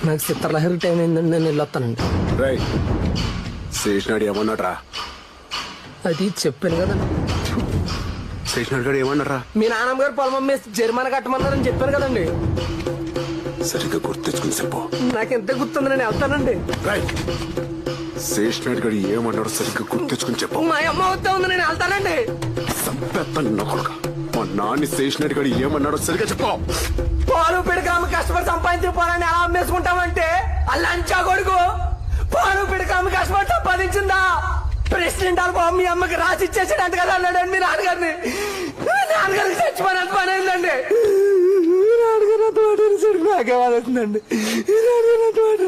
నాకు చిత్రలహరి టైం ఏంటండి, నేను వెళ్ళొస్తానండి. రై శేషనాడు ఏమన్నాడ్రా? అది చెప్పాను కదండి. శేషనాడు గారు ఏమన్నారా? మీ నాన్నమ్మ గారు పొలం అమ్మేసి జరిమానా కట్టమన్నారని చెప్పాను కదండి. సరిగ్గా గుర్తెచ్చుకుని చెప్పు. నాకు ఎంత గుర్తుంది, నేను వెళ్తానండి. రై శేషనాడు గారు ఏమన్నాడు సరిగ్గా గుర్తెచ్చుకుని చెప్పు. మా అమ్మ వద్ద ఉంది, నేను వెళ్తానండి. సంపెత్తాను నొకడుగా. మా నాన్న శేషనాడు గారు ఏమన్నాడో సరిగ్గా చెప్పు. పాలు పిడకామ కష్టపడి సంపాదించిన పొలాన్ని ఎలా అమ్మేసుకుంటామంటే అల్లంచా కొడుకు పాలు పిడకామ కష్టపడి సంపాదించిందా? ప్రెసిడెంట్ వాళ్ళ బాబు మీ అమ్మకి రాసి ఇచ్చేసాడు అంత కదా అన్నాడండి మీ నాన్నగారిని. నాన్నగారికి చచ్చిపోయినంత పని అయిందండి. నాన్నగారు అంత మాట నాకే వాళ్ళ అవుతుందండి. నాన్నగారు అంత మాట